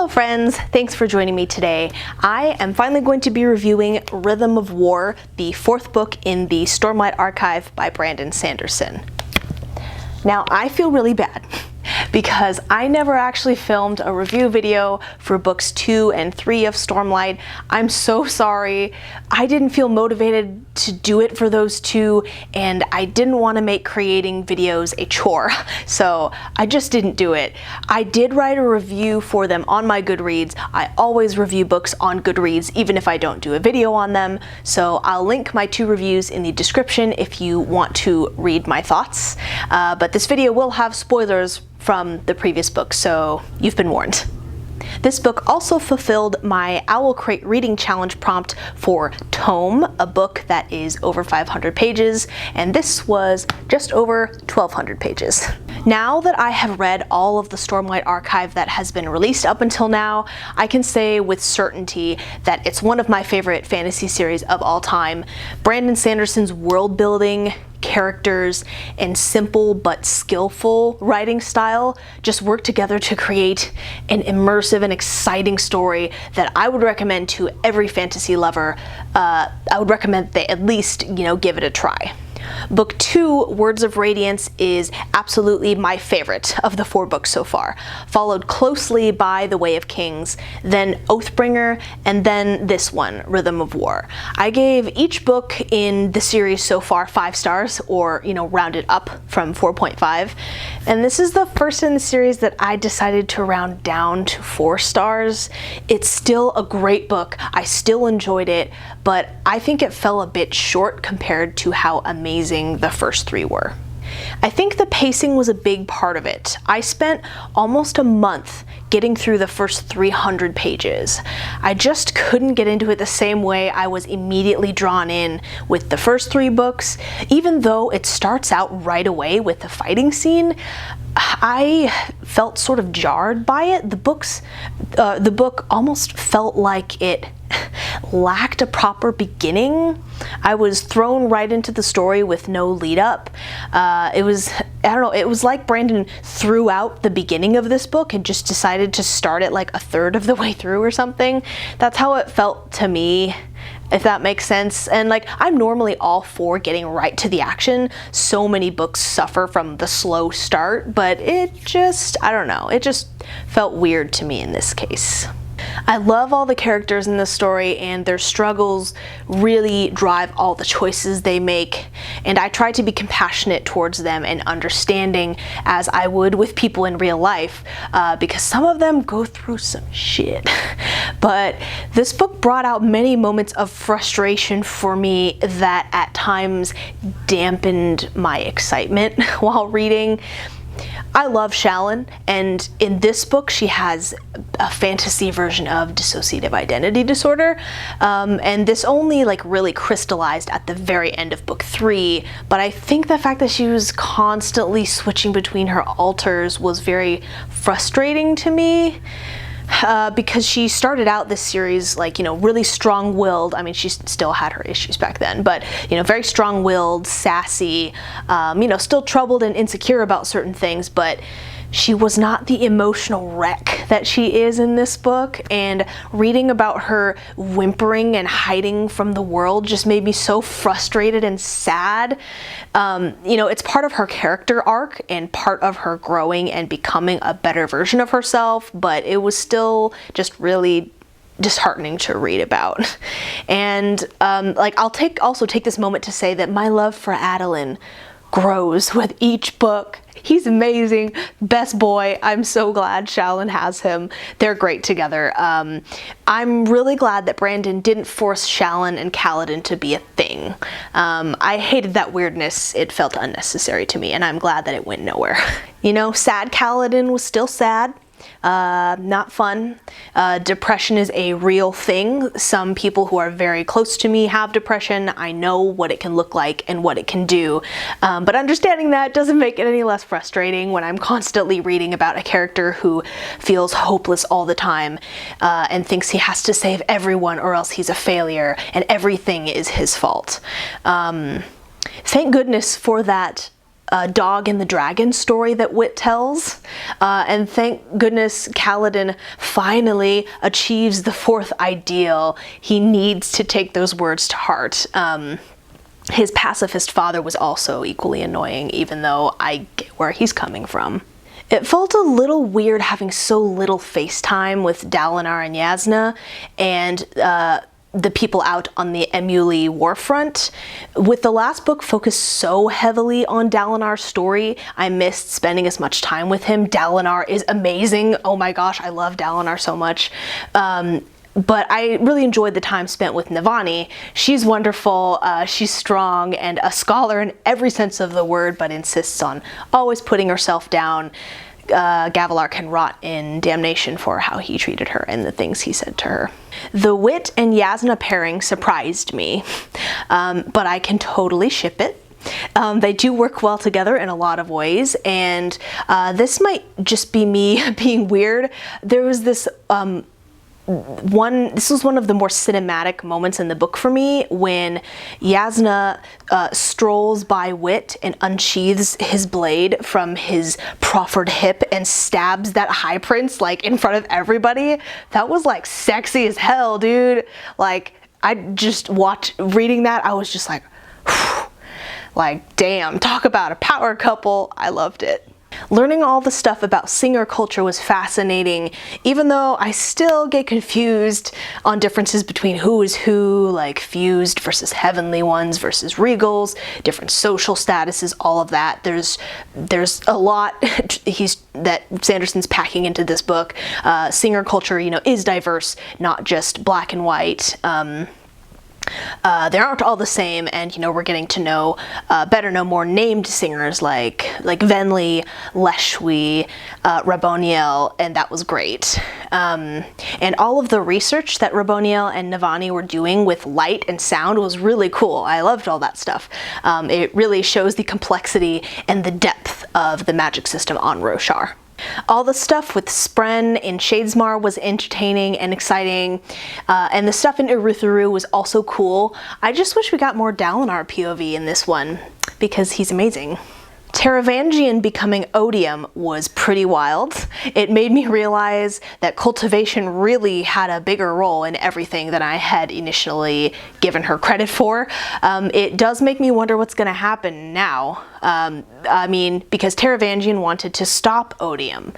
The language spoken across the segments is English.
Hello friends, thanks for joining me today. I am finally going to be reviewing Rhythm of War, the fourth book in the Stormlight Archive by Brandon Sanderson. Now I feel really bad because I never actually filmed a review video for books 2 and 3 of Stormlight. I'm so sorry. I didn't feel motivated to do it for those two, and I didn't want to make creating videos a chore, so I just didn't do it. I did write a review for them on my Goodreads. I always review books on Goodreads even if I don't do a video on them, so I'll link my 2 reviews in the description if you want to read my thoughts. But this video will have spoilers from the previous book, so you've been warned. This book also fulfilled my Owl Crate reading challenge prompt for Tome, a book that is over 500 pages, and this was just over 1,200 pages. Now that I have read all of the Stormlight Archive that has been released up until now, I can say with certainty that it's one of my favorite fantasy series of all time. Brandon Sanderson's world building, characters, and simple but skillful writing style just work together to create an immersive and exciting story that I would recommend to every fantasy lover. I would recommend they at least, give it a try. Book 2, Words of Radiance, is absolutely my favorite of the 4 books so far, followed closely by The Way of Kings, then Oathbringer, and then this one, Rhythm of War. I gave each book in the series so far 5 stars, or, rounded up from 4.5, and this is the first in the series that I decided to round down to 4 stars. It's still a great book, I still enjoyed it, but I think it fell a bit short compared to how amazing the first 3 were. I think the pacing was a big part of it. I spent almost a month getting through the first 300 pages. I just couldn't get into it the same way I was immediately drawn in with the first 3 books. Even though it starts out right away with the fighting scene, I felt sort of jarred by it. The book almost felt like it lacked a proper beginning. I was thrown right into the story with no lead up. It was like Brandon threw out the beginning of this book and just decided to start it like a third of the way through or something. That's how it felt to me, if that makes sense. And I'm normally all for getting right to the action. So many books suffer from the slow start, but it just felt weird to me in this case. I love all the characters in this story, and their struggles really drive all the choices they make, and I try to be compassionate towards them and understanding as I would with people in real life, because some of them go through some shit. But this book brought out many moments of frustration for me that at times dampened my excitement while reading. I love Shalyn, and in this book she has a fantasy version of dissociative identity disorder, and this only really crystallized at the very end of book 3, but I think the fact that she was constantly switching between her alters was very frustrating to me. Because she started out this series really strong-willed. I mean, she still had her issues back then, but very strong-willed, sassy, still troubled and insecure about certain things, but she was not the emotional wreck that she is in this book, and reading about her whimpering and hiding from the world just made me so frustrated and sad. It's part of her character arc and part of her growing and becoming a better version of herself, but it was still just really disheartening to read about. And I'll also take this moment to say that my love for Adeline grows with each book. He's amazing, best boy. I'm so glad Shalyn has him. They're great together. I'm really glad that Brandon didn't force Shalyn and Kaladin to be a thing. I hated that weirdness. It felt unnecessary to me, and I'm glad that it went nowhere. Sad Kaladin was still sad. Not fun. Depression is a real thing. Some people who are very close to me have depression. I know what it can look like and what it can do. But understanding that doesn't make it any less frustrating when I'm constantly reading about a character who feels hopeless all the time, and thinks he has to save everyone or else he's a failure and everything is his fault. Thank goodness for that Dog and the Dragon story that Wit tells. And thank goodness Kaladin finally achieves the fourth ideal. He needs to take those words to heart. His pacifist father was also equally annoying, even though I get where he's coming from. It felt a little weird having so little FaceTime with Dalinar and Yasna, and the people out on the Emuli warfront. With the last book focused so heavily on Dalinar's story, I missed spending as much time with him. Dalinar is amazing. Oh my gosh, I love Dalinar so much. But I really enjoyed the time spent with Navani. She's wonderful, she's strong, and a scholar in every sense of the word, but insists on always putting herself down. Gavilar can rot in damnation for how he treated her and the things he said to her. The Wit and Yasna pairing surprised me, but I can totally ship it. They do work well together in a lot of ways, and this might just be me being weird. There was this this was one of the more cinematic moments in the book for me, when Yasna strolls by Wit and unsheathes his blade from his proffered hip and stabs that High Prince like in front of everybody. That was like sexy as hell, dude. Like, I just reading that, I was just like, whew, like, damn, talk about a power couple. I loved it. Learning all the stuff about singer culture was fascinating, even though I still get confused on differences between who is who, like fused versus heavenly ones versus regals, different social statuses, all of that. There's a lot that Sanderson's packing into this book. Singer culture, you know, is diverse, not just black and white. They aren't all the same, and you know, we're getting to know know more named singers like Venli, Leshwi, Raboniel, and that was great. And all of the research that Raboniel and Navani were doing with light and sound was really cool. I loved all that stuff. It really shows the complexity and the depth of the magic system on Roshar. All the stuff with Spren in Shadesmar was entertaining and exciting, and the stuff in Urutharu was also cool. I just wish we got more Dalinar POV in this one, because he's amazing. Taravangian becoming Odium was pretty wild. It made me realize that cultivation really had a bigger role in everything than I had initially given her credit for. It does make me wonder what's going to happen now. I mean, because Taravangian wanted to stop Odium,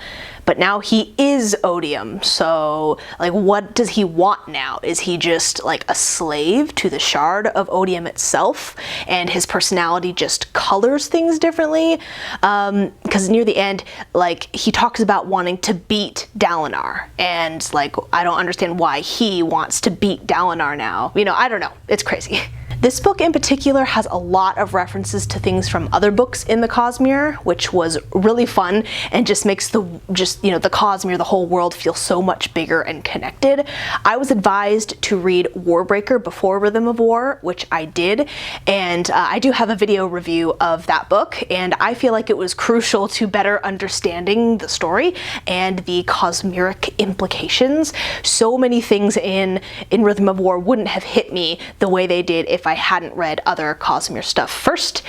but now he is Odium, so like, what does he want now? Is he just like a slave to the shard of Odium itself, and his personality just colors things differently? Because near the end, like, he talks about wanting to beat Dalinar, and like, I don't understand why he wants to beat Dalinar now. You know, I don't know, it's crazy. This book in particular has a lot of references to things from other books in the Cosmere, which was really fun and just makes the Cosmere, the whole world, feel so much bigger and connected. I was advised to read Warbreaker before Rhythm of War, which I did, and I do have a video review of that book, and I feel like it was crucial to better understanding the story and the cosmeric implications. So many things in Rhythm of War wouldn't have hit me the way they did if I hadn't read other Cosmere stuff first,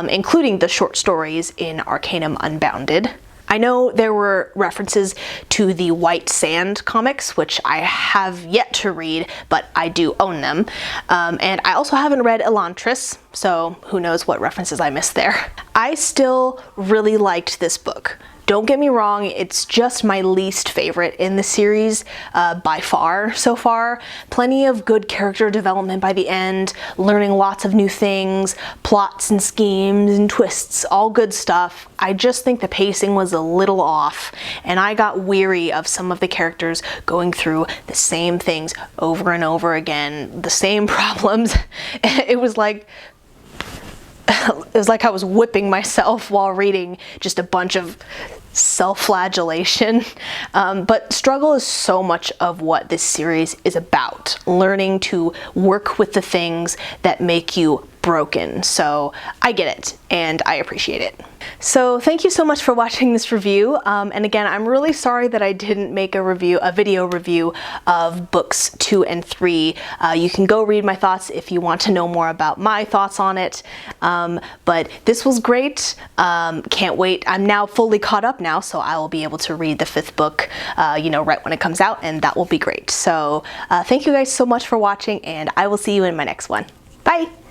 including the short stories in Arcanum Unbounded. I know there were references to the White Sand comics, which I have yet to read, but I do own them. And I also haven't read Elantris, so who knows what references I missed there. I still really liked this book. Don't get me wrong, it's just my least favorite in the series by far so far. Plenty of good character development by the end, learning lots of new things, plots and schemes and twists, all good stuff. I just think the pacing was a little off, and I got weary of some of the characters going through the same things over and over again, the same problems. It was like I was whipping myself while reading just a bunch of self-flagellation. But struggle is so much of what this series is about. Learning to work with the things that make you broken. So I get it and I appreciate it. So thank you so much for watching this review. And again, I'm really sorry that I didn't make a video review of books 2 and 3. You can go read my thoughts if you want to know more about my thoughts on it. But this was great. Can't wait. I'm now fully caught up now, so I will be able to read the 5th book, right when it comes out, and that will be great. So thank you guys so much for watching, and I will see you in my next one. Bye!